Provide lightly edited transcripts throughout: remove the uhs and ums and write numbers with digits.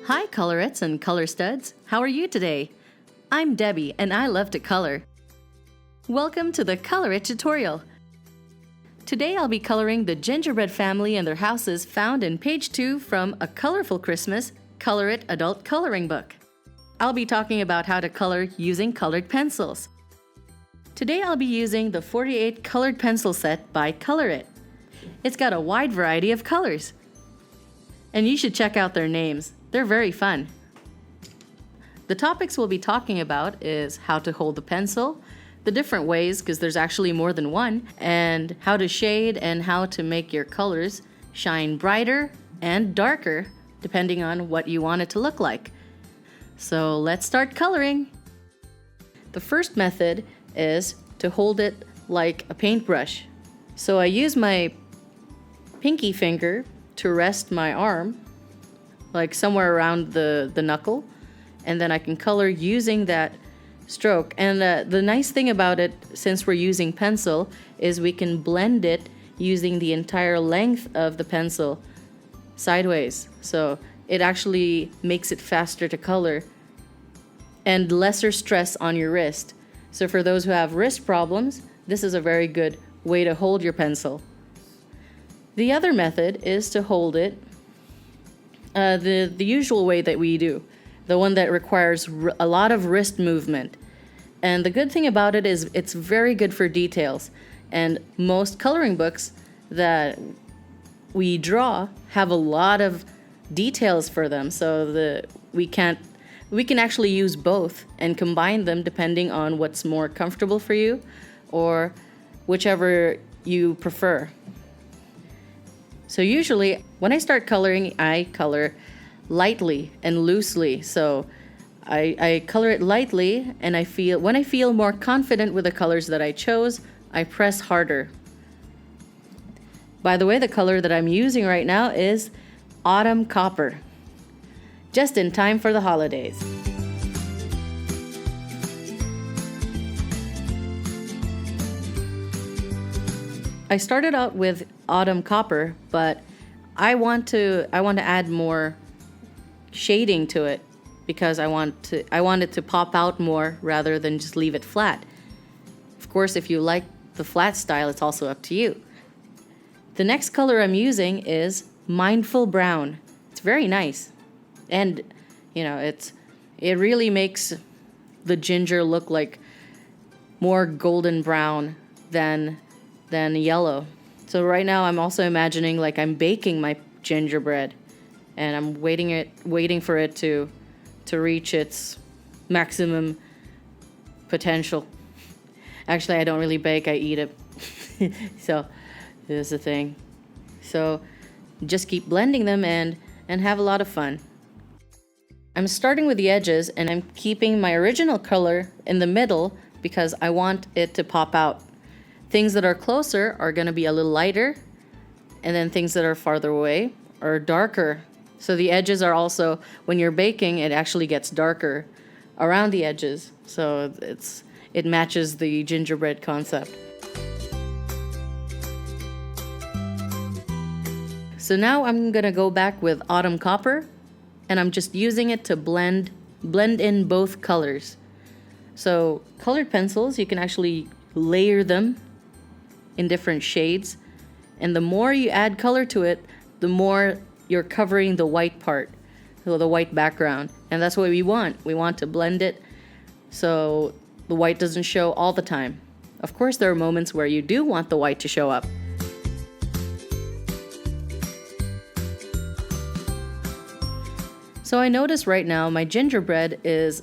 Hi, colorists and color studs. How are you today? I'm Debbie, and I love to color. Welcome to the ColorIt tutorial. Today I'll be coloring the Gingerbread family and their houses found in page 2 from A Colorful Christmas ColorIt Adult Coloring Book. I'll be talking about how to color using colored pencils. Today I'll be using the 48 colored pencil set by ColorIt. It's got a wide variety of colors. And you should check out their names. They're very fun. The topics we'll be talking about is how to hold the pencil, the different ways, because there's actually more than one, and how to shade and how to make your colors shine brighter and darker depending on what you want it to look like. So let's start coloring. The first method is to hold it like a paintbrush. So I use my pinky finger to rest my arm, like somewhere around the knuckle, and then I can color using that stroke. And the nice thing about it, since we're using pencil, is we can blend it using the entire length of the pencil sideways. So it actually makes it faster to color and lesser stress on your wrist. So for those who have wrist problems, this is a very good way to hold your pencil. The other method is to hold it the usual way that we do, the one that requires a lot of wrist movement. And the good thing about it is it's very good for details. And most coloring books that we draw have a lot of details for them, so we can actually use both and combine them depending on what's more comfortable for you or whichever you prefer. So usually when I start coloring, I color lightly and loosely. So I color it lightly, and when I feel more confident with the colors that I chose, I press harder. By the way, the color that I'm using right now is Autumn Copper, just in time for the holidays. I started out with Autumn Copper, but I want to add more shading to it because I want it to pop out more rather than just leave it flat. Of course, if you like the flat style, it's also up to you. The next color I'm using is Mindful Brown. It's very nice. And, it really makes the ginger look like more golden brown than yellow. So right now I'm also imagining like I'm baking my gingerbread, and I'm waiting for it to reach its maximum potential. Actually, I don't really bake, I eat it. So this is the thing. So just keep blending them and have a lot of fun. I'm starting with the edges, and I'm keeping my original color in the middle because I want it to pop out. Things that are closer are going to be a little lighter, and then things that are farther away are darker. So the edges are also, when you're baking, it actually gets darker around the edges. So it matches the gingerbread concept. So now I'm going to go back with Autumn Copper, and I'm just using it to blend in both colors. So colored pencils, you can actually layer them in different shades, and the more you add color to it, the more you're covering the white part, so the white background, and that's what we want. We want to blend it so the white doesn't show all the time. Of course, there are moments where you do want the white to show up. So I notice right now my gingerbread is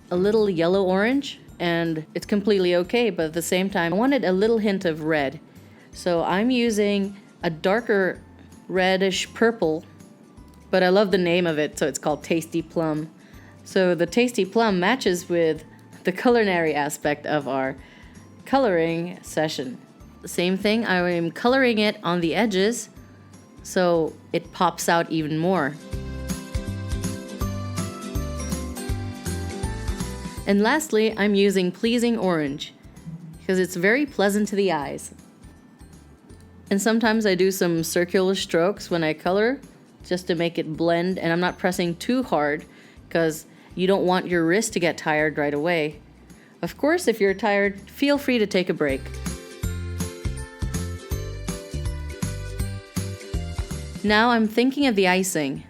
a little yellow-orange, and it's completely okay, but at the same time I wanted a little hint of red. So I'm using a darker reddish purple, but I love the name of it, so it's called Tasty Plum. So the Tasty Plum matches with the culinary aspect of our coloring session. The same thing, I am coloring it on the edges so it pops out even more. And lastly, I'm using Pleasing Orange because it's very pleasant to the eyes. And sometimes I do some circular strokes when I color just to make it blend, and I'm not pressing too hard because you don't want your wrist to get tired right away. Of course, if you're tired, feel free to take a break. Now I'm thinking of the icing.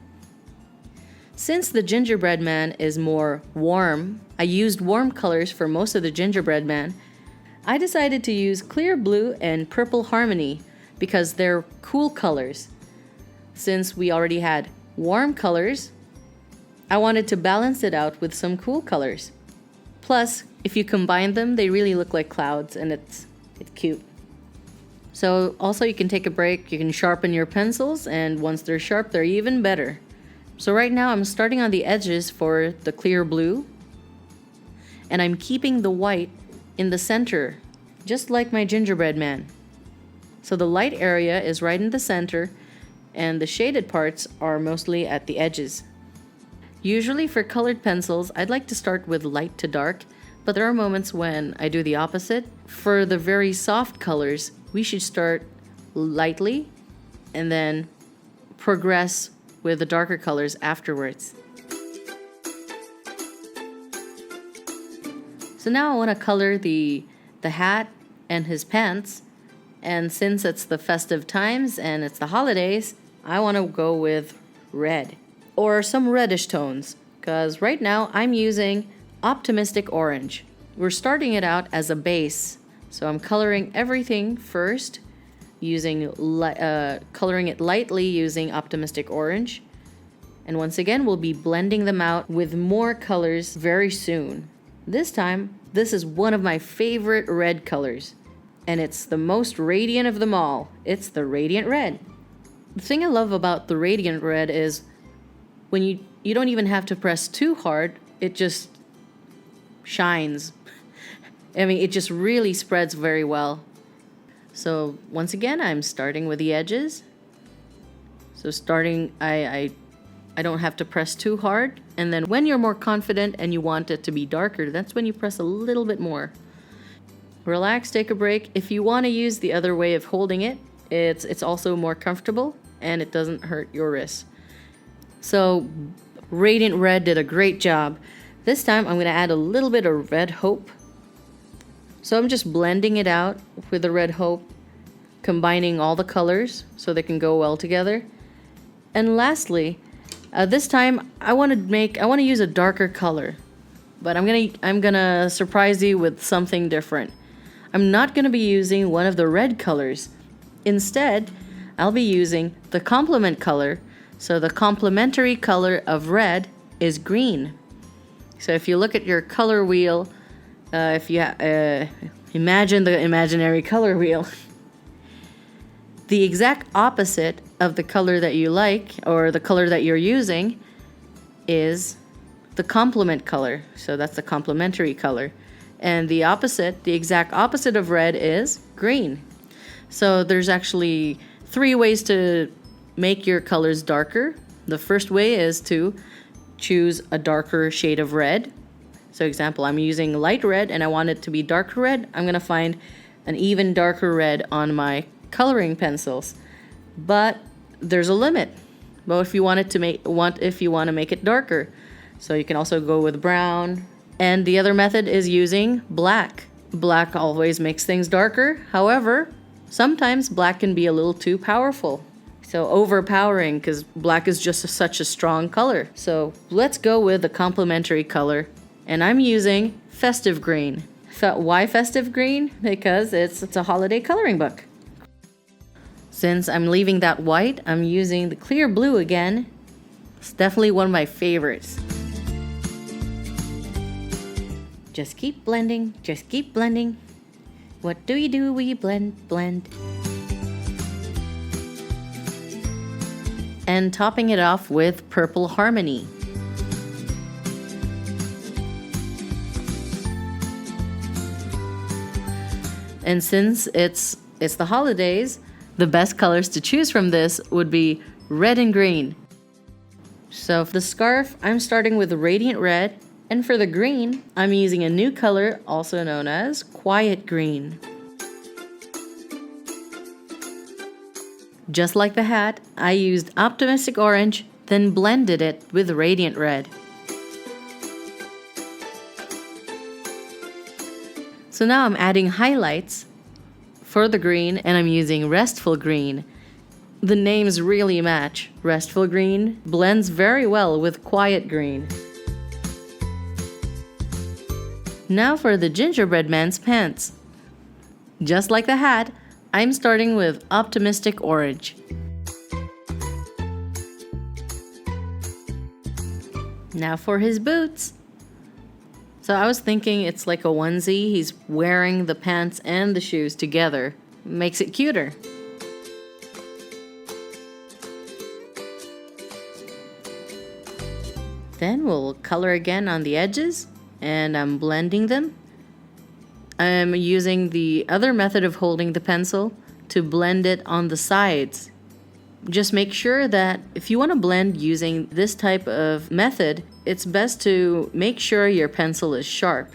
Since the gingerbread man is more warm, I used warm colors for most of the gingerbread man. I decided to use clear blue and purple harmony because they're cool colors. Since we already had warm colors, I wanted to balance it out with some cool colors. Plus, if you combine them, they really look like clouds, and it's cute. So also you can take a break, you can sharpen your pencils, and once they're sharp, they're even better. So right now I'm starting on the edges for the clear blue, and I'm keeping the white in the center, just like my gingerbread man. So the light area is right in the center, and the shaded parts are mostly at the edges. Usually for colored pencils, I'd like to start with light to dark, but there are moments when I do the opposite. For the very soft colors, we should start lightly and then progress with the darker colors afterwards. So now I want to color the hat and his pants, and since it's the festive times and it's the holidays, I want to go with red or some reddish tones, because right now I'm using Optomistic Orange. We're starting it out as a base, so I'm coloring everything first using coloring it lightly using Optomistic Orange, and once again we'll be blending them out with more colors very soon. This time, this is one of my favorite red colors, and it's the most radiant of them all. It's the Radiant Red. The thing I love about the Radiant Red is when you don't even have to press too hard, it just shines. I mean, it just really spreads very well. So once again, I'm starting with the edges. So I don't have to press too hard. And then when you're more confident and you want it to be darker, that's when you press a little bit more. Relax, take a break. If you want to use the other way of holding it, it's also more comfortable and it doesn't hurt your wrist. So Radiant Red did a great job. This time I'm going to add a little bit of Red Hope. So I'm just blending it out with the Red Hope, combining all the colors so they can go well together. And lastly, this time I want to use a darker color, but I'm gonna surprise you with something different. I'm not gonna be using one of the red colors. Instead, I'll be using the complement color. So the complementary color of red is green. So if you look at your color wheel, if you imagine the imaginary color wheel, the exact opposite of the color that you like or the color that you're using is the complement color. So that's the complementary color. And the exact opposite of red is green. So there's actually 3 ways to make your colors darker. The first way is to choose a darker shade of red. So example, I'm using light red and I want it to be darker red. I'm going to find an even darker red on my coloring pencils. But there's a limit. Well, if you want to make it darker. So you can also go with brown. And the other method is using black. Black always makes things darker. However, sometimes black can be a little too powerful. So overpowering, because black is just such a strong color. So let's go with the complementary color. And I'm using Festive Green. Why Festive Green? Because it's a holiday coloring book. Since I'm leaving that white, I'm using the clear blue again. It's definitely one of my favorites. Just keep blending, just keep blending. What do? We blend, blend. And topping it off with Purple Harmony. And since it's the holidays, the best colors to choose from this would be red and green. So for the scarf, I'm starting with Radiant Red, and for the green, I'm using a new color also known as Quiet Green. Just like the hat, I used Optimistic Orange, then blended it with Radiant Red. So now I'm adding highlights for the green, and I'm using Restful Green. The names really match. Restful Green blends very well with Quiet Green. Now for the Gingerbread Man's pants. Just like the hat, I'm starting with Optimistic Orange. Now for his boots. So I was thinking it's like a onesie. He's wearing the pants and the shoes together. Makes it cuter. Then we'll color again on the edges, and I'm blending them. I'm using the other method of holding the pencil to blend it on the sides. Just make sure that if you want to blend using this type of method, it's best to make sure your pencil is sharp.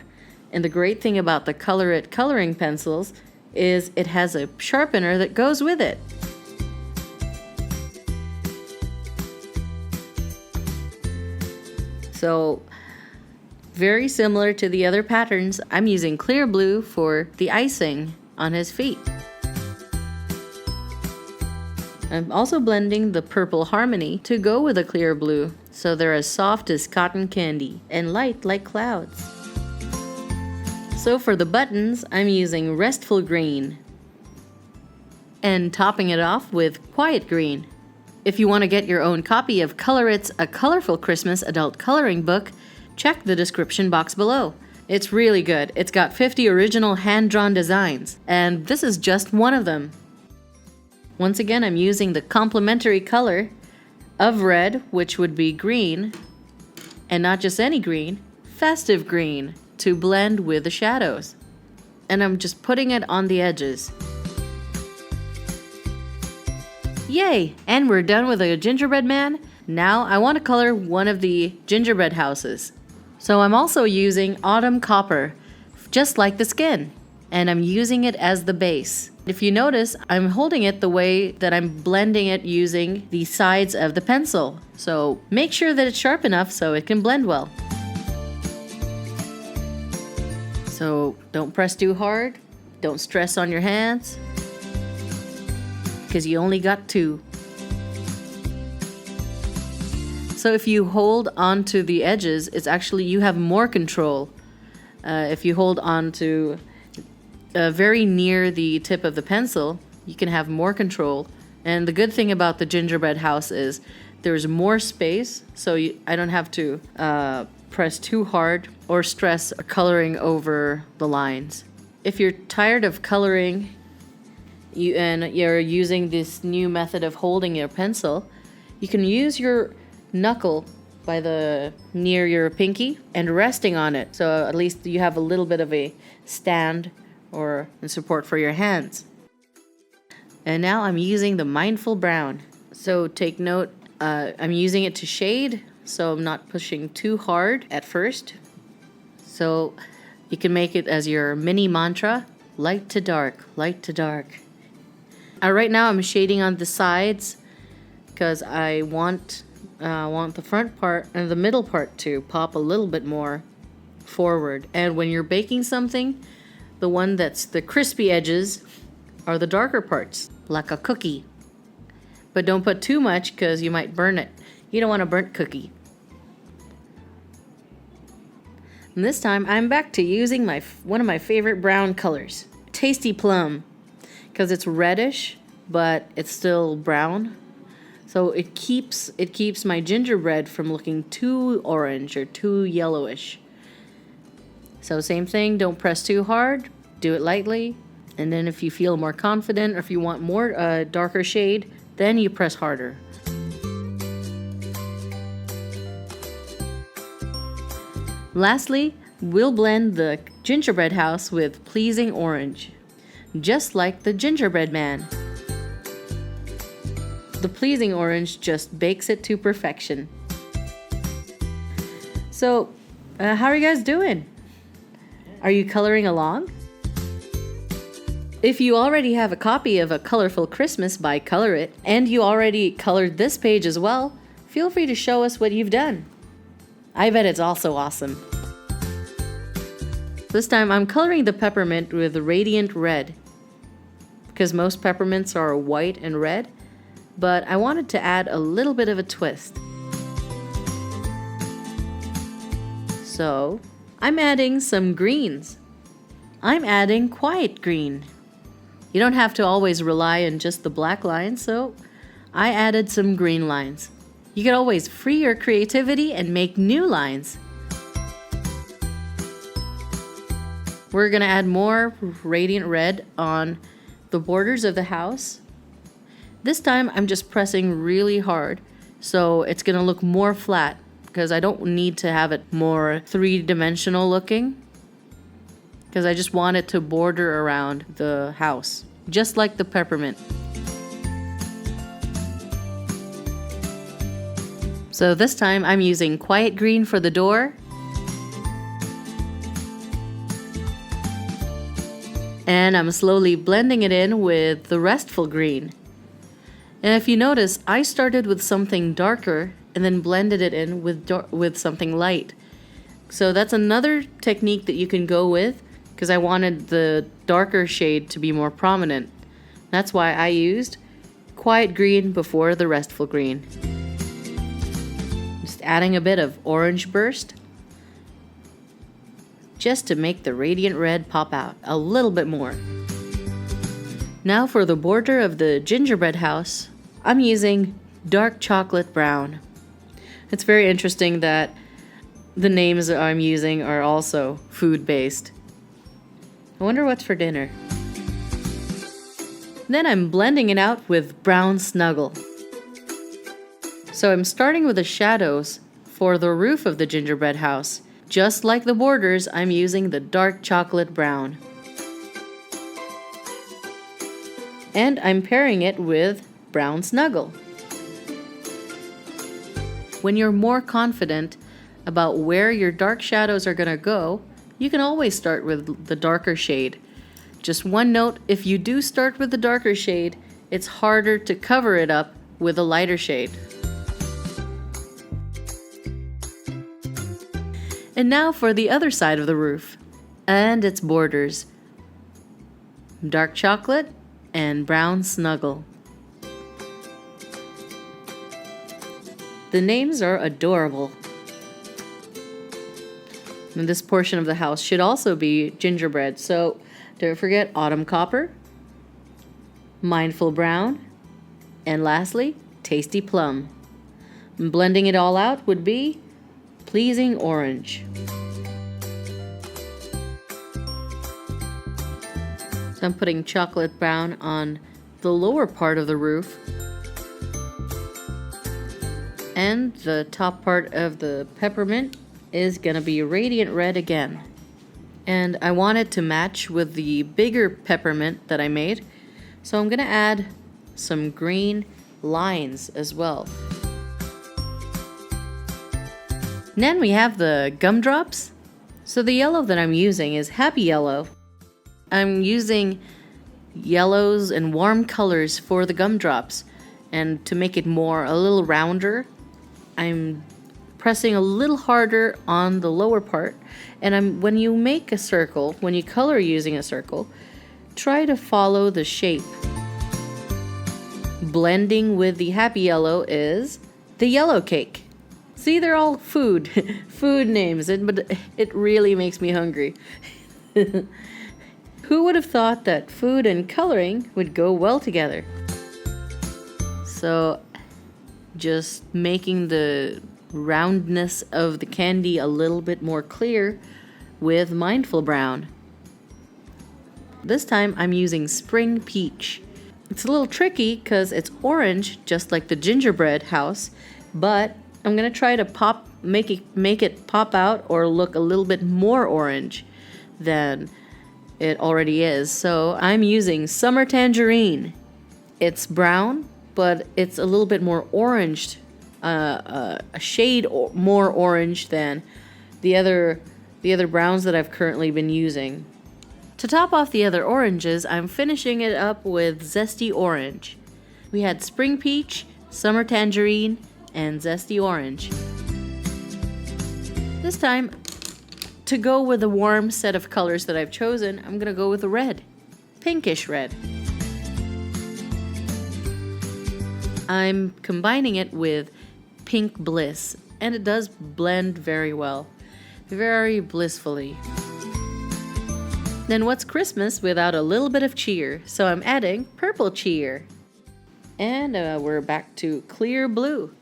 And the great thing about the ColorIt coloring pencils is it has a sharpener that goes with it. So, very similar to the other patterns, I'm using clear blue for the icing on his feet. I'm also blending the purple harmony to go with the clear blue, so they're as soft as cotton candy and light like clouds. So for the buttons, I'm using Restful Green and topping it off with Quiet Green. If you want to get your own copy of ColorIt's A Colorful Christmas Adult Coloring Book, check the description box below. It's really good. It's got 50 original hand-drawn designs, and this is just one of them. Once again, I'm using the complementary color of red, which would be green, and not just any green, Festive green, to blend with the shadows. And I'm just putting it on the edges. Yay! And we're done with the gingerbread man. Now I want to color one of the gingerbread houses. So I'm also using Autumn Copper, just like the skin, and I'm using it as the base. If you notice, I'm holding it the way that I'm blending it using the sides of the pencil. So make sure that it's sharp enough so it can blend well. So don't press too hard, don't stress on your hands, because you only got two. So if you hold on to the edges, it's actually, you have more control. If you hold on to very near the tip of the pencil, you can have more control. And the good thing about the gingerbread house is there's more space, so I don't have to press too hard or stress coloring over the lines. If you're tired of coloring and you're using this new method of holding your pencil, you can use your knuckle by the near your pinky and resting on it, so at least you have a little bit of a stand or support for your hands. And now I'm using the Mindful Brown. So take note, I'm using it to shade, so I'm not pushing too hard at first. So you can make it as your mini mantra, light to dark, light to dark. Right now I'm shading on the sides because I want the front part and the middle part to pop a little bit more forward. And when you're baking something, the one that's the crispy edges are the darker parts, like a cookie. But don't put too much because you might burn it. You don't want a burnt cookie. And this time I'm back to using one of my favorite brown colors, Tasty Plum, because it's reddish, but it's still brown. So it keeps my gingerbread from looking too orange or too yellowish. So same thing, don't press too hard, do it lightly, and then if you feel more confident or if you want more darker shade, then you press harder. Lastly, we'll blend the gingerbread house with Pleasing Orange, just like the gingerbread man. The Pleasing Orange just bakes it to perfection. So, how are you guys doing? Are you coloring along? If you already have a copy of A Colorful Christmas by ColorIt, and you already colored this page as well, feel free to show us what you've done. I bet it's also awesome. This time I'm coloring the peppermint with Radiant Red, because most peppermints are white and red, but I wanted to add a little bit of a twist. So I'm adding some greens. I'm adding quiet green. You don't have to always rely on just the black lines, so I added some green lines. You can always free your creativity and make new lines. We're gonna add more Radiant Red on the borders of the house. This time I'm just pressing really hard, so it's gonna look more flat because I don't need to have it more three-dimensional looking, because I just want it to border around the house, just like the peppermint. So this time I'm using quiet green for the door, and I'm slowly blending it in with the restful green. And if you notice, I started with something darker and then blended it in with something light. So that's another technique that you can go with, because I wanted the darker shade to be more prominent. That's why I used quiet green before the restful green. Just adding a bit of orange burst, just to make the Radiant Red pop out a little bit more. Now for the border of the gingerbread house, I'm using dark chocolate brown. It's very interesting that the names that I'm using are also food-based. I wonder what's for dinner. Then I'm blending it out with brown snuggle. So I'm starting with the shadows for the roof of the gingerbread house. Just like the borders, I'm using the dark chocolate brown. And I'm pairing it with brown snuggle. When you're more confident about where your dark shadows are going to go, you can always start with the darker shade. Just one note, if you do start with the darker shade, it's harder to cover it up with a lighter shade. And now for the other side of the roof and its borders. Dark chocolate and brown snuggle. The names are adorable. And this portion of the house should also be gingerbread, so don't forget Autumn Copper, Mindful Brown, and lastly, Tasty Plum. And blending it all out would be Pleasing Orange. So I'm putting chocolate brown on the lower part of the roof, and the top part of the peppermint is gonna be Radiant Red again. And I want it to match with the bigger peppermint that I made, so I'm gonna add some green lines as well. Then we have the gumdrops. So the yellow that I'm using is Happy Yellow. I'm using yellows and warm colors for the gumdrops, and to make it a little rounder, I'm pressing a little harder on the lower part. And when you make a circle, when you color using a circle, try to follow the shape. Blending with the Happy Yellow is the yellow cake. See, they're all food names, but it really makes me hungry. Who would have thought that food and coloring would go well together? So just making the roundness of the candy a little bit more clear with Mindful Brown. This time I'm using Spring Peach. It's a little tricky because it's orange, just like the gingerbread house, but I'm gonna try to make it pop out or look a little bit more orange than it already is. So I'm using Summer Tangerine. It's brown, but it's a little bit more orange, a shade more orange than the other browns that I've currently been using. To top off the other oranges, I'm finishing it up with Zesty Orange. We had Spring Peach, Summer Tangerine, and Zesty Orange. This time, to go with the warm set of colors that I've chosen, I'm gonna go with a red, pinkish red. I'm combining it with Pink Bliss, and it does blend very well, very blissfully. Then what's Christmas without a little bit of cheer? So I'm adding purple cheer. And we're back to clear blue,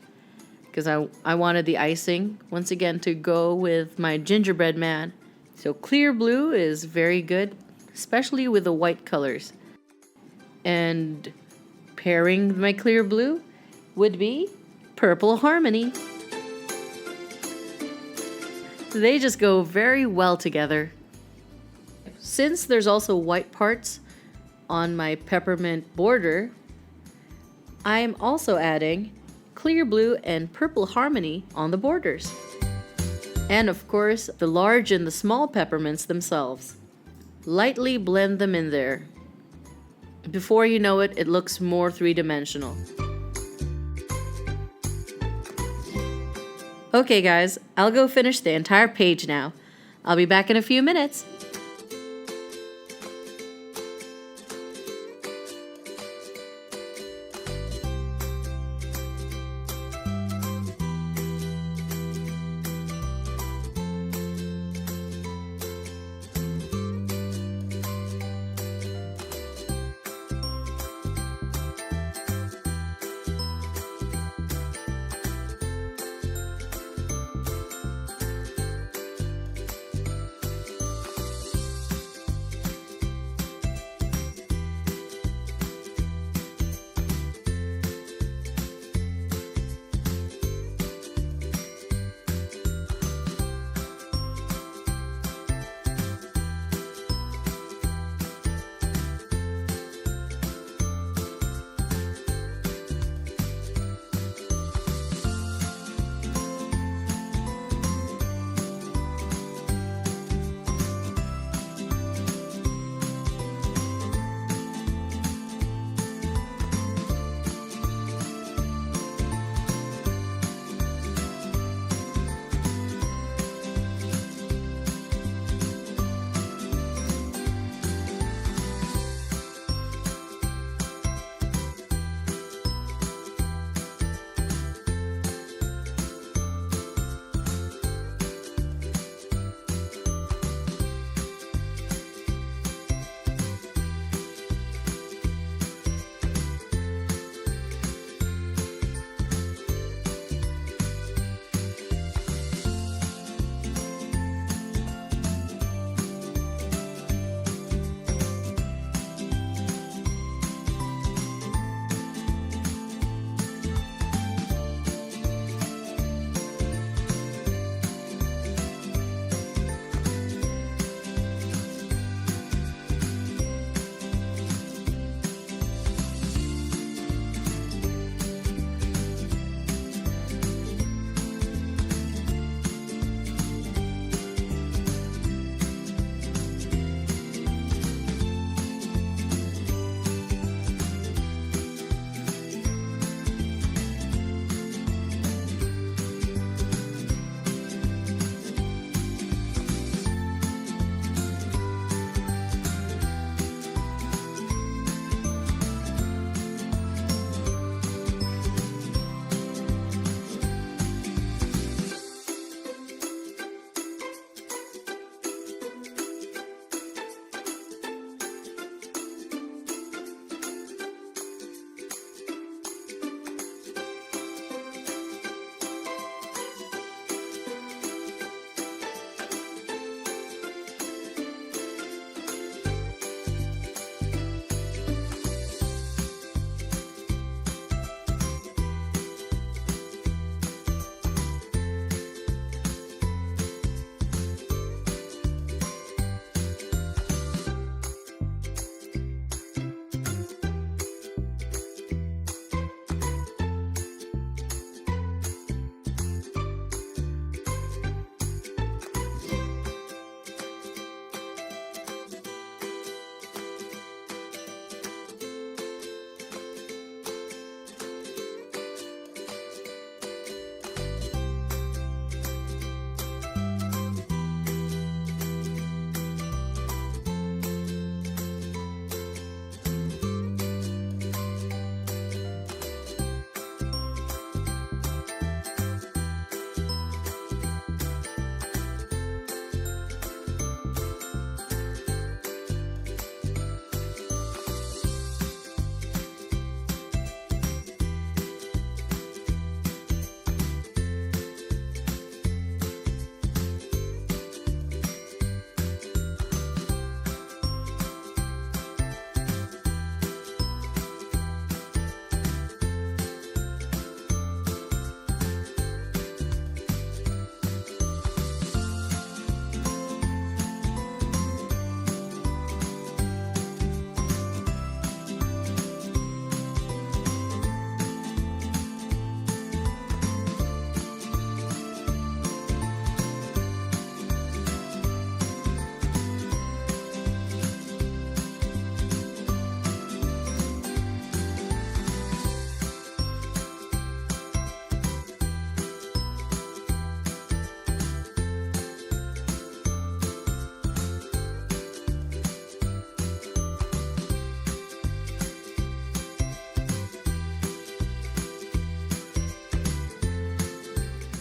because I wanted the icing, once again, to go with my gingerbread man. So clear blue is very good, especially with the white colors. And pairing my clear blue would be Purple Harmony. They just go very well together. Since there's also white parts on my peppermint border, I am also adding clear blue and Purple Harmony on the borders. And of course, the large and the small peppermints themselves. Lightly blend them in there. Before you know it, it looks more three-dimensional. Okay guys, I'll go finish the entire page now. I'll be back in a few minutes.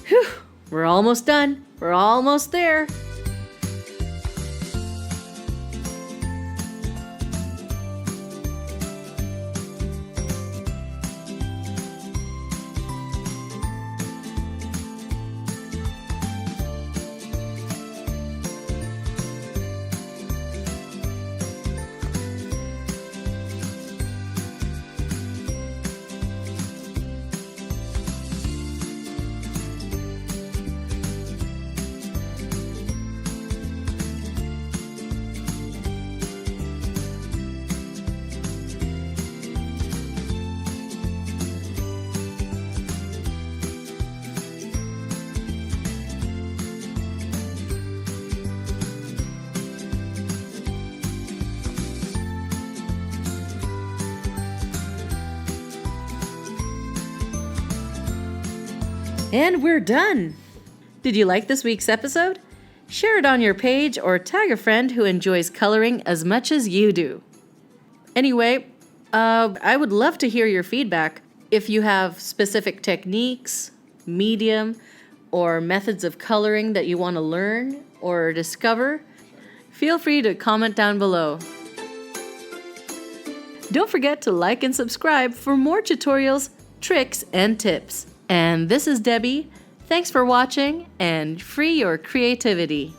Whew, we're almost done. We're almost there. And we're done! Did you like this week's episode? Share it on your page or tag a friend who enjoys coloring as much as you do. Anyway, I would love to hear your feedback. If you have specific techniques, medium, or methods of coloring that you want to learn or discover, feel free to comment down below. Don't forget to like and subscribe for more tutorials, tricks, and tips. And this is Debbie. Thanks for watching, and free your creativity.